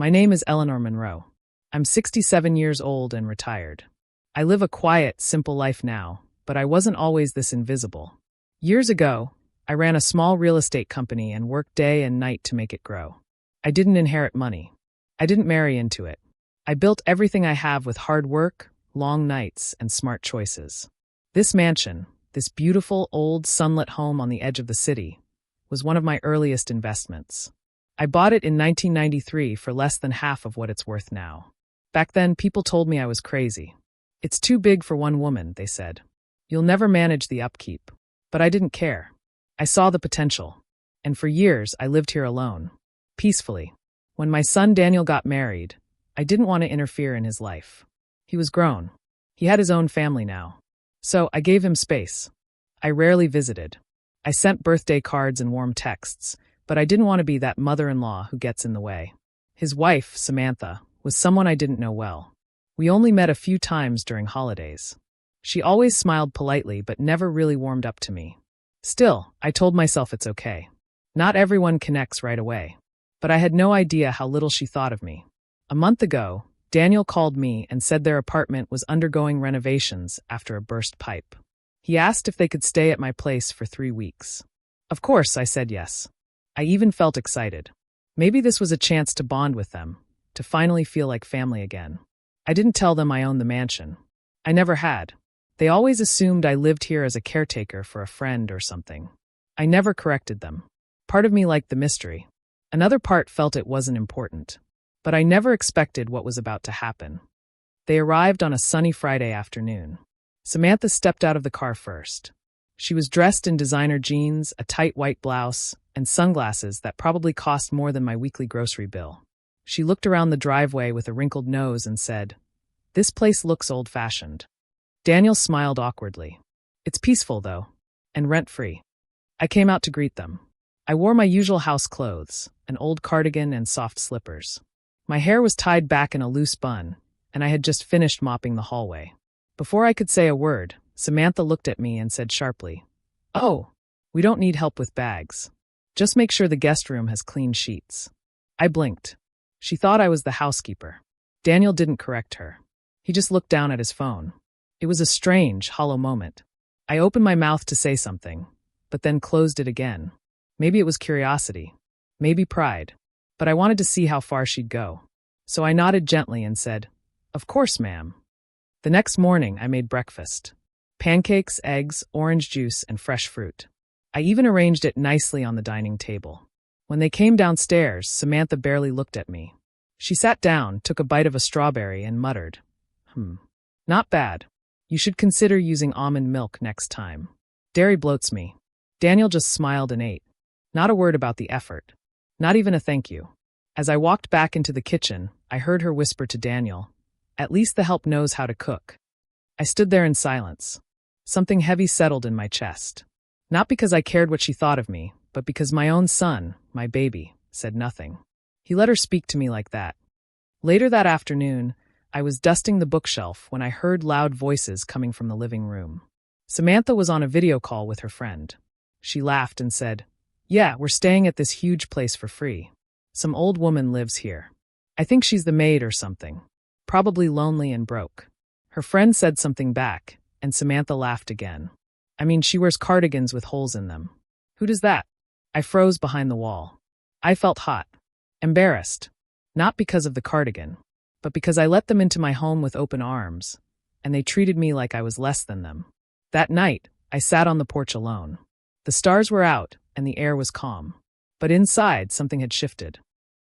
My name is Eleanor Monroe. I'm 67 years old and retired. I live a quiet, simple life now, but I wasn't always this invisible. Years ago, I ran a small real estate company and worked day and night to make it grow. I didn't inherit money. I didn't marry into it. I built everything I have with hard work, long nights, and smart choices. This mansion, this beautiful, old, sunlit home on the edge of the city, was one of my earliest investments. I bought it in 1993 for less than half of what it's worth now. Back then, people told me I was crazy. It's too big for one woman, they said. You'll never manage the upkeep. But I didn't care. I saw the potential. And for years, I lived here alone, peacefully. When my son Daniel got married, I didn't want to interfere in his life. He was grown. He had his own family now. So I gave him space. I rarely visited. I sent birthday cards and warm texts, but I didn't want to be that mother-in-law who gets in the way. His wife, Samantha, was someone I didn't know well. We only met a few times during holidays. She always smiled politely but never really warmed up to me. Still, I told myself it's okay. Not everyone connects right away. But I had no idea how little she thought of me. A month ago, Daniel called me and said their apartment was undergoing renovations after a burst pipe. He asked if they could stay at my place for 3 weeks. Of course, I said yes. I even felt excited. Maybe this was a chance to bond with them, to finally feel like family again. I didn't tell them I owned the mansion. I never had. They always assumed I lived here as a caretaker for a friend or something. I never corrected them. Part of me liked the mystery. Another part felt it wasn't important. But I never expected what was about to happen. They arrived on a sunny Friday afternoon. Samantha stepped out of the car first. She was dressed in designer jeans, a tight white blouse, and sunglasses that probably cost more than my weekly grocery bill. She looked around the driveway with a wrinkled nose and said, "This place looks old-fashioned." Daniel smiled awkwardly. "It's peaceful, though, and rent-free." I came out to greet them. I wore my usual house clothes, an old cardigan and soft slippers. My hair was tied back in a loose bun, and I had just finished mopping the hallway. Before I could say a word, Samantha looked at me and said sharply, "Oh, we don't need help with bags. Just make sure the guest room has clean sheets." I blinked. She thought I was the housekeeper. Daniel didn't correct her. He just looked down at his phone. It was a strange, hollow moment. I opened my mouth to say something, but then closed it again. Maybe it was curiosity, maybe pride, but I wanted to see how far she'd go. So I nodded gently and said, "Of course, ma'am." The next morning, I made breakfast. Pancakes, eggs, orange juice, and fresh fruit. I even arranged it nicely on the dining table. When they came downstairs, Samantha barely looked at me. She sat down, took a bite of a strawberry, and muttered, "Not bad. You should consider using almond milk next time. Dairy bloats me." Daniel just smiled and ate. Not a word about the effort. Not even a thank you. As I walked back into the kitchen, I heard her whisper to Daniel, "At least the help knows how to cook." I stood there in silence. Something heavy settled in my chest. Not because I cared what she thought of me, but because my own son, my baby, said nothing. He let her speak to me like that. Later that afternoon, I was dusting the bookshelf when I heard loud voices coming from the living room. Samantha was on a video call with her friend. She laughed and said, "Yeah, we're staying at this huge place for free. Some old woman lives here. I think she's the maid or something. Probably lonely and broke." Her friend said something back, and Samantha laughed again. "I mean, she wears cardigans with holes in them. Who does that?" I froze behind the wall. I felt hot. Embarrassed. Not because of the cardigan, but because I let them into my home with open arms, and they treated me like I was less than them. That night, I sat on the porch alone. The stars were out, and the air was calm. But inside, something had shifted.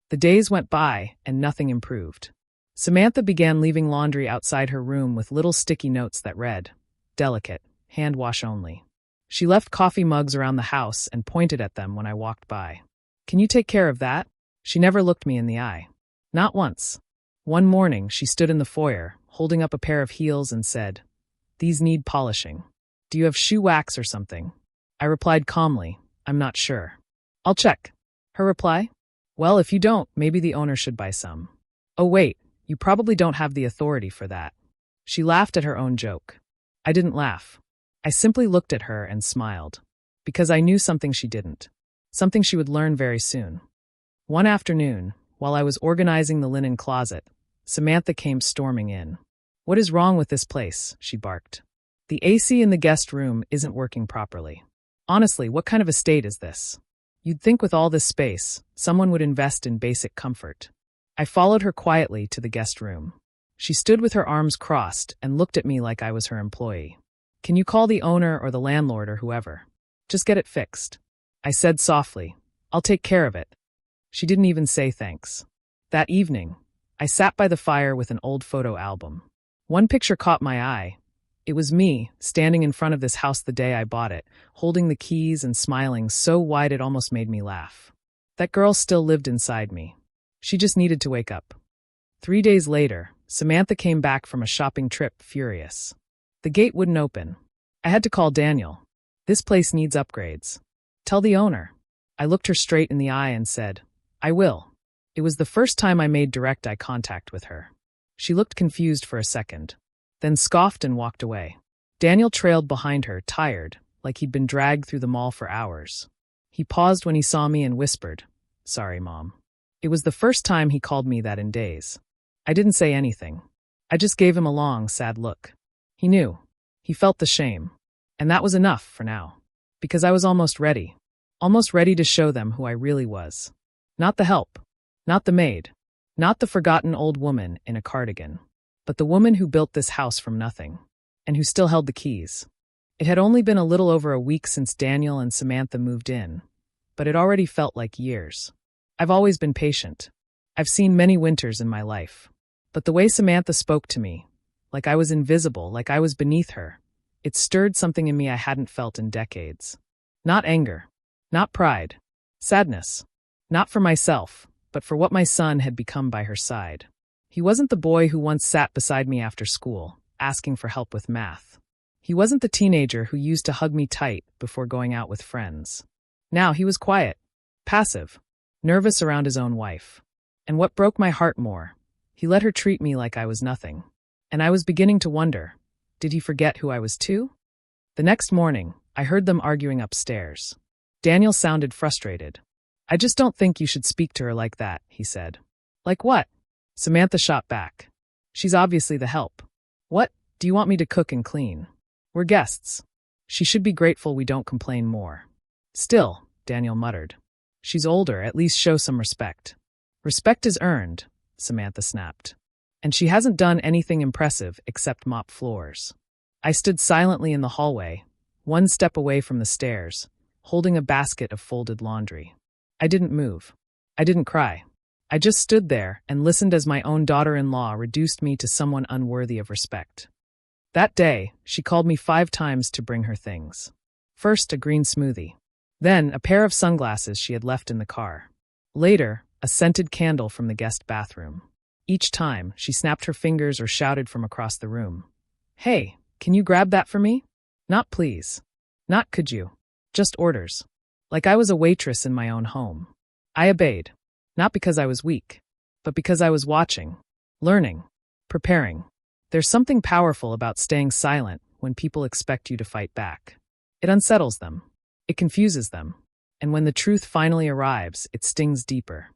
The days went by, and nothing improved. Samantha began leaving laundry outside her room with little sticky notes that read, "Delicate, hand wash only." She left coffee mugs around the house and pointed at them when I walked by. "Can you take care of that?" She never looked me in the eye. Not once. One morning, she stood in the foyer, holding up a pair of heels and said, "These need polishing. Do you have shoe wax or something?" I replied calmly, "I'm not sure." "I'll check." Her reply? "Well, if you don't, maybe the owner should buy some." "Oh wait, you probably don't have the authority for that." She laughed at her own joke. I didn't laugh. I simply looked at her and smiled. Because I knew something she didn't. Something she would learn very soon. One afternoon, while I was organizing the linen closet, Samantha came storming in. "What is wrong with this place?" she barked. "The AC in the guest room isn't working properly. Honestly, what kind of estate is this? You'd think with all this space, someone would invest in basic comfort." I followed her quietly to the guest room. She stood with her arms crossed and looked at me like I was her employee. "Can you call the owner or the landlord or whoever? Just get it fixed," I said softly. "I'll take care of it." She didn't even say thanks. That evening, I sat by the fire with an old photo album. One picture caught my eye. It was me, standing in front of this house the day I bought it, holding the keys and smiling so wide it almost made me laugh. That girl still lived inside me. She just needed to wake up. 3 days later, Samantha came back from a shopping trip furious. The gate wouldn't open. I had to call Daniel. "This place needs upgrades. Tell the owner." I looked her straight in the eye and said, "I will." It was the first time I made direct eye contact with her. She looked confused for a second, then scoffed and walked away. Daniel trailed behind her, tired, like he'd been dragged through the mall for hours. He paused when he saw me and whispered, "Sorry, Mom." It was the first time he called me that in days. I didn't say anything. I just gave him a long, sad look. He knew. He felt the shame. And that was enough for now. Because I was almost ready. Almost ready to show them who I really was. Not the help. Not the maid. Not the forgotten old woman in a cardigan. But the woman who built this house from nothing. And who still held the keys. It had only been a little over a week since Daniel and Samantha moved in. But it already felt like years. I've always been patient. I've seen many winters in my life. But the way Samantha spoke to me, like I was invisible, like I was beneath her, it stirred something in me I hadn't felt in decades. Not anger. Not pride. Sadness. Not for myself, but for what my son had become by her side. He wasn't the boy who once sat beside me after school, asking for help with math. He wasn't the teenager who used to hug me tight before going out with friends. Now he was quiet, passive, nervous around his own wife. And what broke my heart more, he let her treat me like I was nothing. And I was beginning to wonder, did he forget who I was too? The next morning, I heard them arguing upstairs. Daniel sounded frustrated. "I just don't think you should speak to her like that," he said. "Like what?" Samantha shot back. "She's obviously the help. What? Do you want me to cook and clean? We're guests. She should be grateful we don't complain more." "Still," Daniel muttered. "She's older, at least show some respect." "Respect is earned," Samantha snapped. "And she hasn't done anything impressive except mop floors." I stood silently in the hallway, one step away from the stairs, holding a basket of folded laundry. I didn't move. I didn't cry. I just stood there and listened as my own daughter-in-law reduced me to someone unworthy of respect. That day, she called me 5 times to bring her things. First, a green smoothie. Then, a pair of sunglasses she had left in the car. Later, a scented candle from the guest bathroom. Each time, she snapped her fingers or shouted from across the room, "Hey, can you grab that for me?" Not please. Not could you. Just orders. Like I was a waitress in my own home. I obeyed. Not because I was weak, but because I was watching, learning, preparing. There's something powerful about staying silent when people expect you to fight back. It unsettles them. It confuses them. And when the truth finally arrives, it stings deeper.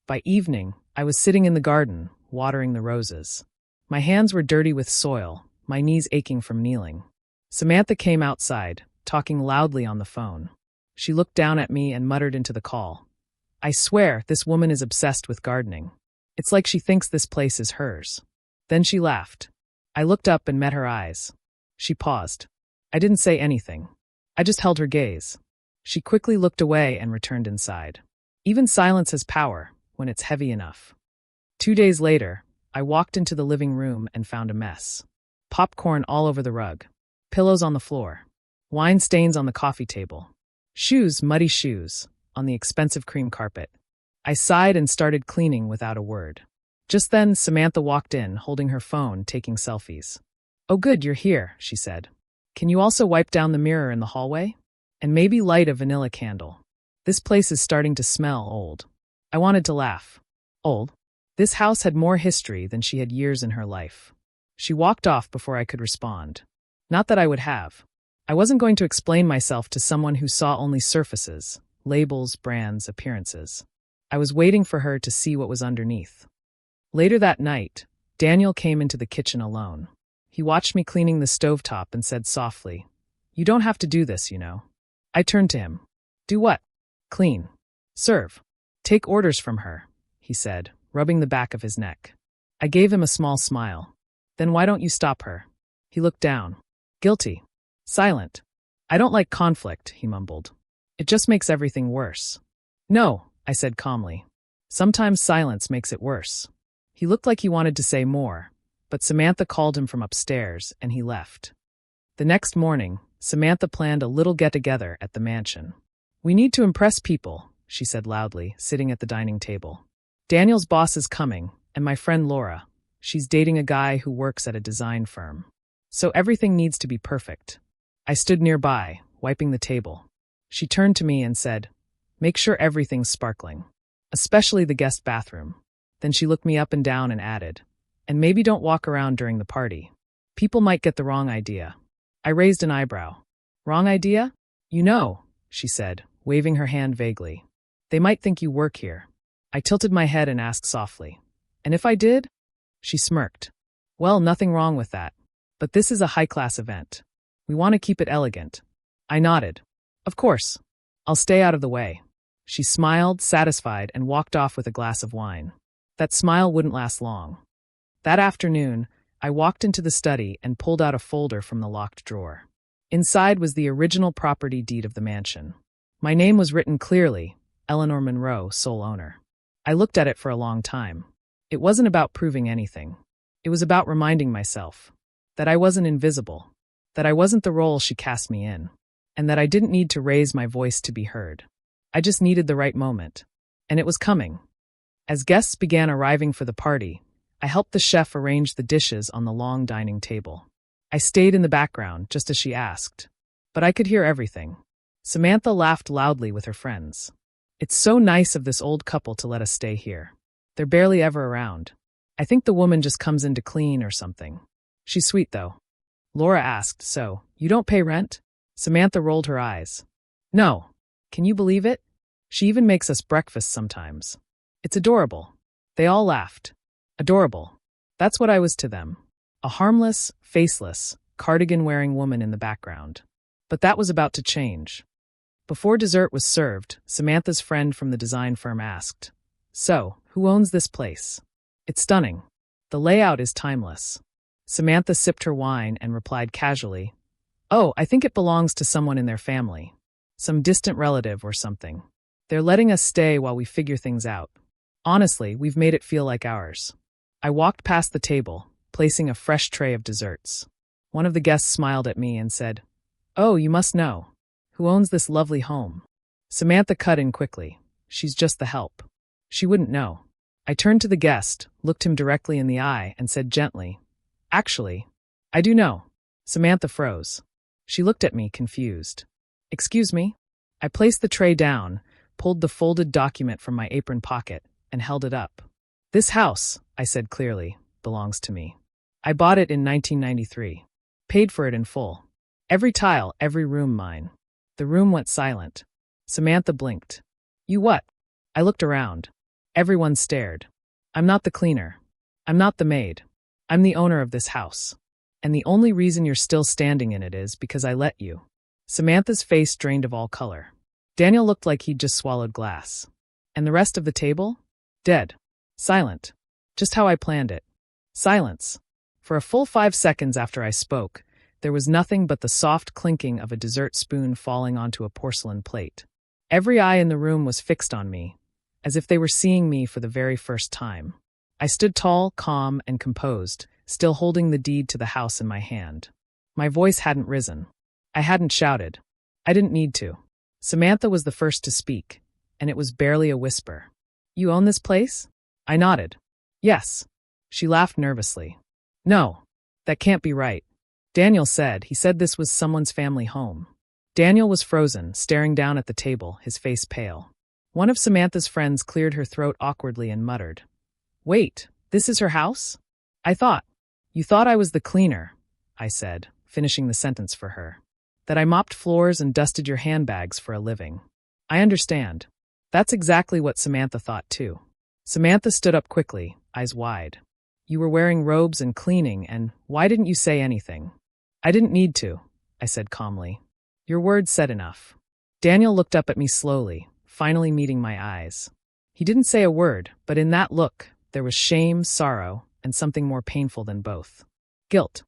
By evening, I was sitting in the garden, watering the roses. My hands were dirty with soil, my knees aching from kneeling. Samantha came outside, talking loudly on the phone. She looked down at me and muttered into the call, "I swear, this woman is obsessed with gardening. It's like she thinks this place is hers." Then she laughed. I looked up and met her eyes. She paused. I didn't say anything. I just held her gaze. She quickly looked away and returned inside. Even silence has power, when it's heavy enough. 2 days later, I walked into the living room and found a mess. Popcorn all over the rug. Pillows on the floor. Wine stains on the coffee table. Shoes, muddy shoes, on the expensive cream carpet. I sighed and started cleaning without a word. Just then, Samantha walked in, holding her phone, taking selfies. "Oh good, you're here," she said. "Can you also wipe down the mirror in the hallway? And maybe light a vanilla candle. This place is starting to smell old." I wanted to laugh. Old? This house had more history than she had years in her life. She walked off before I could respond. Not that I would have. I wasn't going to explain myself to someone who saw only surfaces, labels, brands, appearances. I was waiting for her to see what was underneath. Later that night, Daniel came into the kitchen alone. He watched me cleaning the stovetop and said softly, "You don't have to do this, you know." I turned to him. "Do what?" "Clean. Serve. Take orders from her," he said, rubbing the back of his neck. I gave him a small smile. "Then why don't you stop her?" He looked down. Guilty. Silent. "I don't like conflict," he mumbled. "It just makes everything worse." "No," I said calmly. "Sometimes silence makes it worse." He looked like he wanted to say more, but Samantha called him from upstairs and he left. The next morning, Samantha planned a little get-together at the mansion. "We need to impress people," she said loudly, sitting at the dining table. "Daniel's boss is coming, and my friend Laura. She's dating a guy who works at a design firm. So everything needs to be perfect." I stood nearby, wiping the table. She turned to me and said, "Make sure everything's sparkling, especially the guest bathroom." Then she looked me up and down and added, "And maybe don't walk around during the party. People might get the wrong idea." I raised an eyebrow. "Wrong idea?" "You know," she said, waving her hand vaguely. "They might think you work here." I tilted my head and asked softly, "And if I did?" She smirked. "Well, nothing wrong with that. But this is a high-class event. We want to keep it elegant." I nodded. "Of course. I'll stay out of the way." She smiled, satisfied, and walked off with a glass of wine. That smile wouldn't last long. That afternoon, I walked into the study and pulled out a folder from the locked drawer. Inside was the original property deed of the mansion. My name was written clearly, Eleanor Monroe, sole owner. I looked at it for a long time. It wasn't about proving anything. It was about reminding myself that I wasn't invisible, that I wasn't the role she cast me in, and that I didn't need to raise my voice to be heard. I just needed the right moment. And it was coming. As guests began arriving for the party, I helped the chef arrange the dishes on the long dining table. I stayed in the background, just as she asked. But I could hear everything. Samantha laughed loudly with her friends. "It's so nice of this old couple to let us stay here. They're barely ever around. I think the woman just comes in to clean or something. She's sweet, though." Laura asked, "So, you don't pay rent?" Samantha rolled her eyes. "No. Can you believe it? She even makes us breakfast sometimes. It's adorable." They all laughed. Adorable. That's what I was to them. A harmless, faceless, cardigan-wearing woman in the background. But that was about to change. Before dessert was served, Samantha's friend from the design firm asked, "So, who owns this place?" "It's stunning. The layout is timeless." Samantha sipped her wine and replied casually, "Oh, I think it belongs to someone in their family. Some distant relative or something. They're letting us stay while we figure things out. Honestly, we've made it feel like ours." I walked past the table, placing a fresh tray of desserts. One of the guests smiled at me and said, "Oh, you must know. Who owns this lovely home?" Samantha cut in quickly. "She's just the help. She wouldn't know." I turned to the guest, looked him directly in the eye, and said gently, "Actually, I do know." Samantha froze. She looked at me, confused. "Excuse me?" I placed the tray down, pulled the folded document from my apron pocket, and held it up. "This house," I said clearly, "belongs to me. I bought it in 1993. Paid for it in full. Every tile, every room mine." The room went silent. Samantha blinked. "You what?" I looked around. Everyone stared. "I'm not the cleaner. I'm not the maid. I'm the owner of this house. And the only reason you're still standing in it is because I let you." Samantha's face drained of all color. Daniel looked like he'd just swallowed glass. And the rest of the table? Dead. Silent. Just how I planned it. Silence. For a full 5 seconds after I spoke, there was nothing but the soft clinking of a dessert spoon falling onto a porcelain plate. Every eye in the room was fixed on me, as if they were seeing me for the very first time. I stood tall, calm, and composed, still holding the deed to the house in my hand. My voice hadn't risen. I hadn't shouted. I didn't need to. Samantha was the first to speak, and it was barely a whisper. "You own this place?" I nodded. "Yes." She laughed nervously. "No, that can't be right. Daniel said this was someone's family home." Daniel was frozen, staring down at the table, his face pale. One of Samantha's friends cleared her throat awkwardly and muttered, "Wait, this is her house?" You thought I was the cleaner," I said, finishing the sentence for her. "That I mopped floors and dusted your handbags for a living. I understand. That's exactly what Samantha thought too. Samantha stood up quickly, eyes wide. You were wearing robes and cleaning, and why didn't you say anything? I didn't need to, I said calmly. Your words said enough. Daniel looked up at me slowly, finally meeting my eyes. He didn't say a word, but in that look, there was shame, sorrow, and something more painful than both. Guilt.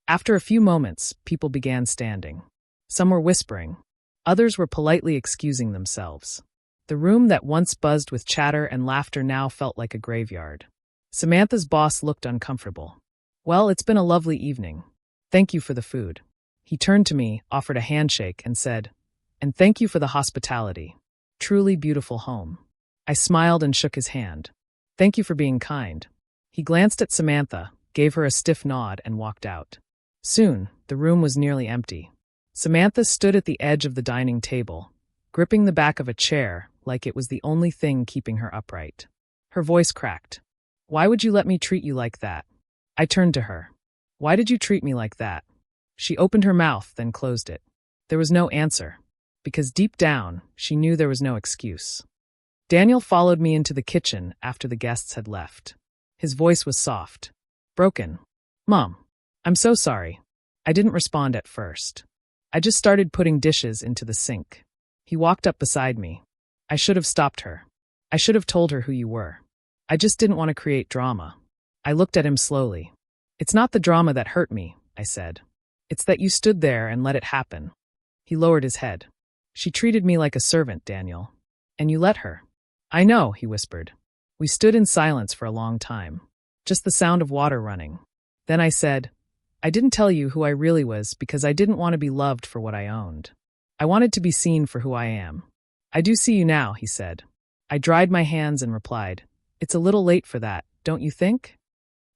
After a few moments, people began standing. Some were whispering. Others were politely excusing themselves. The room that once buzzed with chatter and laughter now felt like a graveyard. Samantha's boss looked uncomfortable. Well, it's been a lovely evening. Thank you for the food. He turned to me, offered a handshake, and said, and thank you for the hospitality. Truly beautiful home. I smiled and shook his hand. Thank you for being kind. He glanced at Samantha, gave her a stiff nod, and walked out. Soon, the room was nearly empty. Samantha stood at the edge of the dining table, gripping the back of a chair like it was the only thing keeping her upright. Her voice cracked. Why would you let me treat you like that? I turned to her. Why did you treat me like that? She opened her mouth, then closed it. There was no answer, because deep down, she knew there was no excuse. Daniel followed me into the kitchen after the guests had left. His voice was soft. Broken. Mom, I'm so sorry. I didn't respond at first. I just started putting dishes into the sink. He walked up beside me. I should have stopped her. I should have told her who you were. I just didn't want to create drama. I looked at him slowly. It's not the drama that hurt me, I said. It's that you stood there and let it happen. He lowered his head. She treated me like a servant, Daniel. And you let her. I know, he whispered. We stood in silence for a long time. Just the sound of water running. Then I said, I didn't tell you who I really was because I didn't want to be loved for what I owned. I wanted to be seen for who I am. I do see you now, he said. I dried my hands and replied, it's a little late for that, don't you think?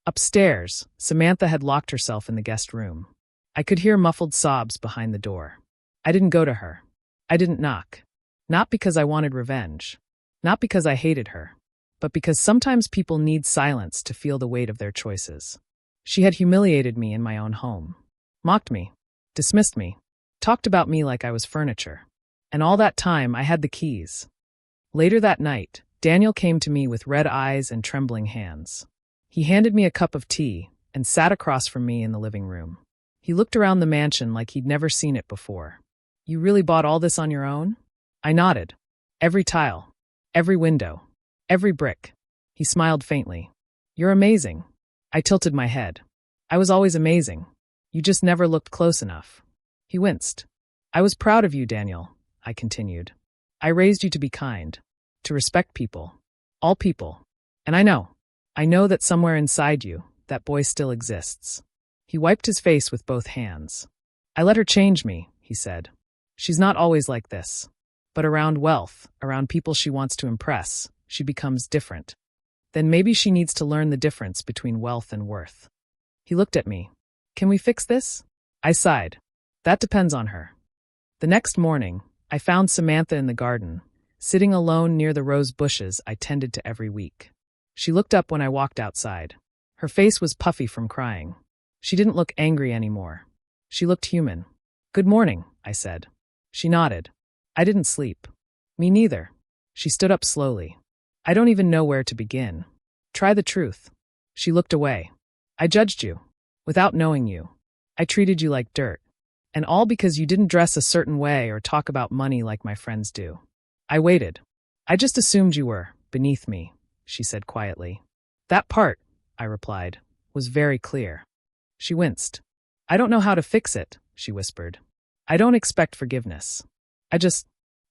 Upstairs, Samantha had locked herself in the guest room. I could hear muffled sobs behind the door. I didn't go to her. I didn't knock. Not because I wanted revenge. Not because I hated her. But because sometimes people need silence to feel the weight of their choices. She had humiliated me in my own home. Mocked me. Dismissed me. Talked about me like I was furniture. And all that time, I had the keys. Later that night, Daniel came to me with red eyes and trembling hands. He handed me a cup of tea and sat across from me in the living room. He looked around the mansion like he'd never seen it before. You really bought all this on your own? I nodded. Every tile. Every window. Every brick. He smiled faintly. You're amazing. I tilted my head. I was always amazing. You just never looked close enough. He winced. I was proud of you, Daniel, I continued. I raised you to be kind, to respect people, all people. And I know that somewhere inside you, that boy still exists. He wiped his face with both hands. I let her change me, he said. She's not always like this. But around wealth, around people she wants to impress, she becomes different. Then maybe she needs to learn the difference between wealth and worth. He looked at me. Can we fix this? I sighed. That depends on her. The next morning, I found Samantha in the garden, sitting alone near the rose bushes I tended to every week. She looked up when I walked outside. Her face was puffy from crying. She didn't look angry anymore. She looked human. Good morning, I said. She nodded. I didn't sleep. Me neither. She stood up slowly. I don't even know where to begin. Try the truth. She looked away. I judged you. Without knowing you. I treated you like dirt. And all because you didn't dress a certain way or talk about money like my friends do. I waited. I just assumed you were beneath me, she said quietly. That part, I replied, was very clear. She winced. I don't know how to fix it, she whispered. I don't expect forgiveness.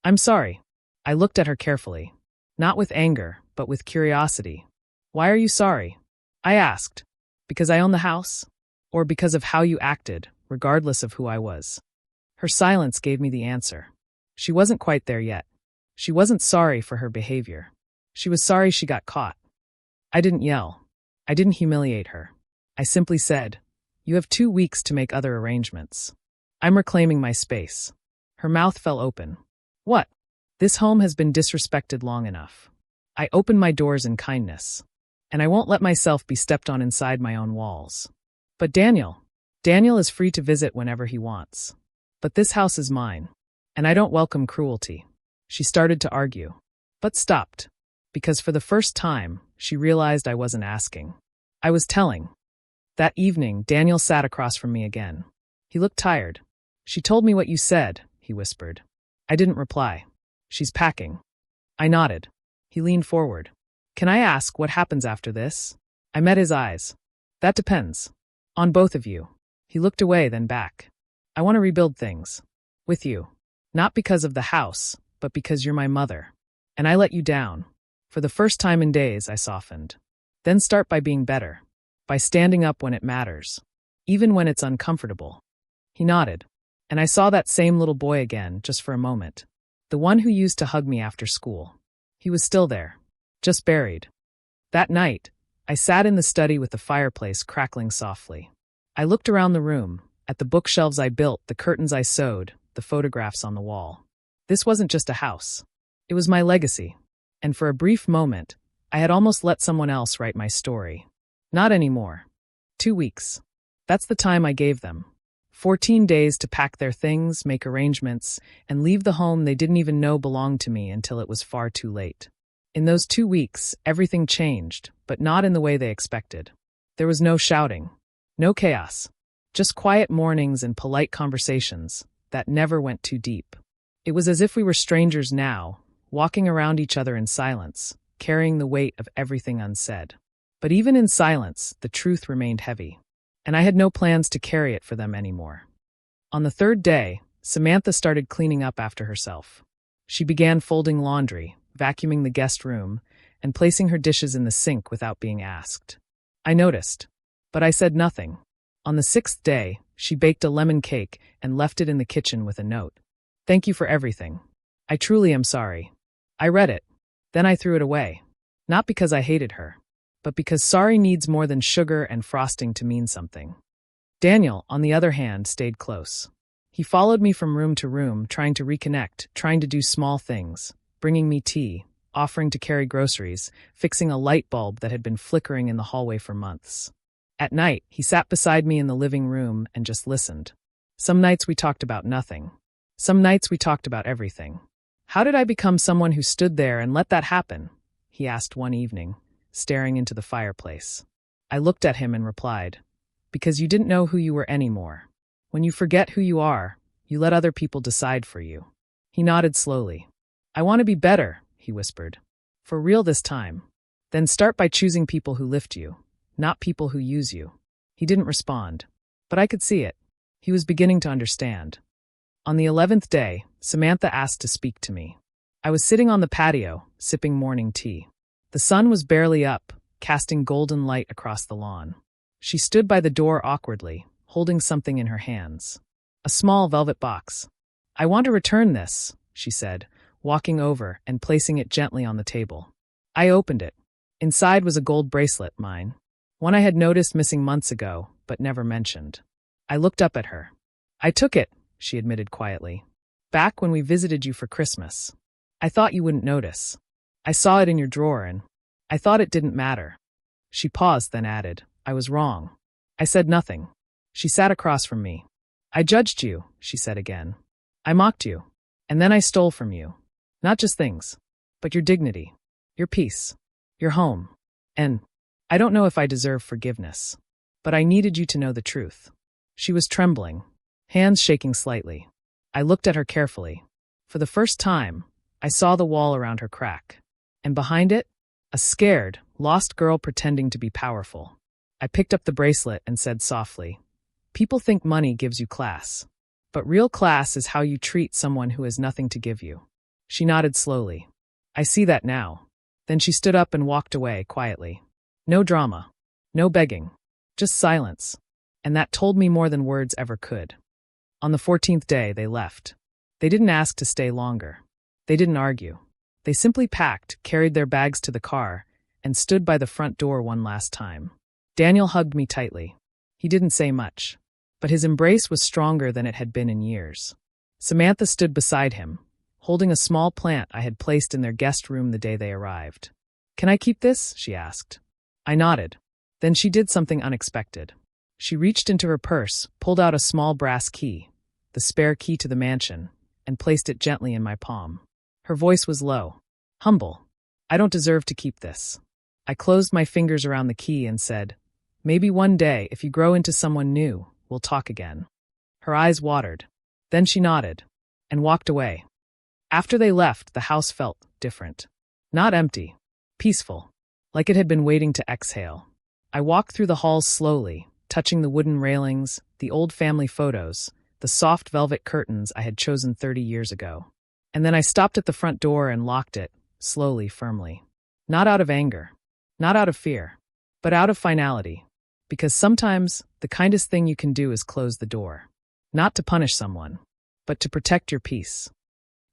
I'm sorry. I looked at her carefully. Not with anger, but with curiosity. Why are you sorry? I asked. Because I own the house? Or because of how you acted, regardless of who I was? Her silence gave me the answer. She wasn't quite there yet. She wasn't sorry for her behavior. She was sorry she got caught. I didn't yell. I didn't humiliate her. I simply said, you have 2 weeks to make other arrangements. I'm reclaiming my space. Her mouth fell open. What? This home has been disrespected long enough. I opened my doors in kindness. And I won't let myself be stepped on inside my own walls. But Daniel is free to visit whenever he wants. But this house is mine. And I don't welcome cruelty. She started to argue. but stopped. Because for the first time, she realized I wasn't asking. I was telling. That evening, Daniel sat across from me again. He looked tired. "She told me what you said," he whispered. I didn't reply. "She's packing." I nodded. He leaned forward. "Can I ask what happens after this?" I met his eyes. "That depends. On both of you." He looked away, then back. "I want to rebuild things. With you. Not because of the house, but because you're my mother. And I let you down. For the first time in days, I softened. Then start by being better. By standing up when it matters. Even when it's uncomfortable." He nodded. And I saw that same little boy again, just for a moment. The one who used to hug me after school. He was still there. Just buried. That night, I sat in the study with the fireplace crackling softly. I looked around the room, at the bookshelves I built, the curtains I sewed, the photographs on the wall. This wasn't just a house. It was my legacy. And for a brief moment, I had almost let someone else write my story. Not anymore. 2 weeks. That's the time I gave them. 14 days to pack their things, make arrangements, and leave the home they didn't even know belonged to me until it was far too late. In those 2 weeks, everything changed, but not in the way they expected. There was no shouting. No chaos. Just quiet mornings and polite conversations that never went too deep. It was as if we were strangers now, walking around each other in silence, carrying the weight of everything unsaid. But even in silence, the truth remained heavy. And I had no plans to carry it for them anymore. On the 3rd day, Samantha started cleaning up after herself. She began folding laundry, vacuuming the guest room, and placing her dishes in the sink without being asked. I noticed, but I said nothing. On the 6th day, she baked a lemon cake and left it in the kitchen with a note. "Thank you for everything. I truly am sorry." I read it. Then I threw it away. Not because I hated her, but because sorry needs more than sugar and frosting to mean something. Daniel, on the other hand, stayed close. He followed me from room to room, trying to reconnect, trying to do small things, bringing me tea, offering to carry groceries, fixing a light bulb that had been flickering in the hallway for months. At night, he sat beside me in the living room and just listened. Some nights we talked about nothing. Some nights we talked about everything. "How did I become someone who stood there and let that happen?" he asked one evening, staring into the fireplace. I looked at him and replied, "Because you didn't know who you were anymore. When you forget who you are, you let other people decide for you." He nodded slowly. "I want to be better," he whispered. "For real this time. Then start by choosing people who lift you, not people who use you." He didn't respond, but I could see it. He was beginning to understand. On the 11th day, Samantha asked to speak to me. I was sitting on the patio, sipping morning tea. The sun was barely up, casting golden light across the lawn. She stood by the door awkwardly, holding something in her hands. A small velvet box. "I want to return this," she said, walking over and placing it gently on the table. I opened it. Inside was a gold bracelet, mine. One I had noticed missing months ago, but never mentioned. I looked up at her. "I took it," she admitted quietly. "Back when we visited you for Christmas. I thought you wouldn't notice. I saw it in your drawer and I thought it didn't matter." She paused, then added, "I was wrong." I said nothing. She sat across from me. "I judged you," she said again. "I mocked you. And then I stole from you. Not just things, but your dignity, your peace, your home. And I don't know if I deserve forgiveness. But I needed you to know the truth." She was trembling, hands shaking slightly. I looked at her carefully. For the first time, I saw the wall around her crack. And behind it, a scared, lost girl pretending to be powerful. I picked up the bracelet and said softly, "People think money gives you class. But real class is how you treat someone who has nothing to give you." She nodded slowly. "I see that now." Then she stood up and walked away quietly. No drama. No begging. Just silence. And that told me more than words ever could. On the 14th day, they left. They didn't ask to stay longer. They didn't argue. They simply packed, carried their bags to the car, and stood by the front door one last time. Daniel hugged me tightly. He didn't say much, but his embrace was stronger than it had been in years. Samantha stood beside him, holding a small plant I had placed in their guest room the day they arrived. "Can I keep this?" she asked. I nodded. Then she did something unexpected. She reached into her purse, pulled out a small brass key, the spare key to the mansion, and placed it gently in my palm. Her voice was low. Humble. I don't deserve to keep this. I closed my fingers around the key and said, maybe one day, if you grow into someone new, we'll talk again. Her eyes watered. Then she nodded and walked away. After they left, the house felt different. Not empty. Peaceful. Like it had been waiting to exhale. I walked through the halls slowly, touching the wooden railings, the old family photos, the soft velvet curtains I had chosen 30 years ago. And then I stopped at the front door and locked it, slowly, firmly. Not out of anger. Not out of fear. But out of finality. Because sometimes, the kindest thing you can do is close the door. Not to punish someone, but to protect your peace.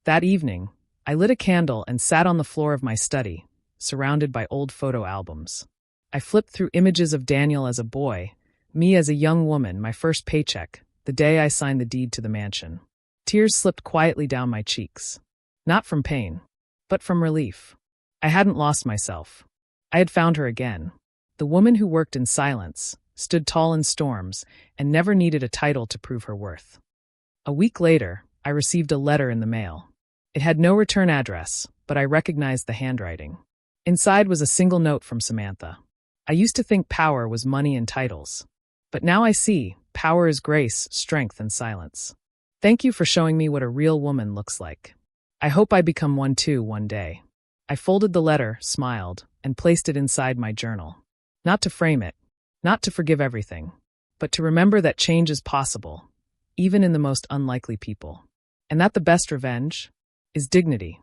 That evening, I lit a candle and sat on the floor of my study, surrounded by old photo albums. I flipped through images of Daniel as a boy, me as a young woman, my first paycheck, the day I signed the deed to the mansion. Tears slipped quietly down my cheeks. Not from pain, but from relief. I hadn't lost myself. I had found her again. The woman who worked in silence, stood tall in storms, and never needed a title to prove her worth. A week later, I received a letter in the mail. It had no return address, but I recognized the handwriting. Inside was a single note from Samantha. I used to think power was money and titles. But now I see, power is grace, strength, and silence. Thank you for showing me what a real woman looks like. I hope I become one too one day. I folded the letter, smiled, and placed it inside my journal. Not to frame it, not to forgive everything, but to remember that change is possible, even in the most unlikely people. And that the best revenge is dignity.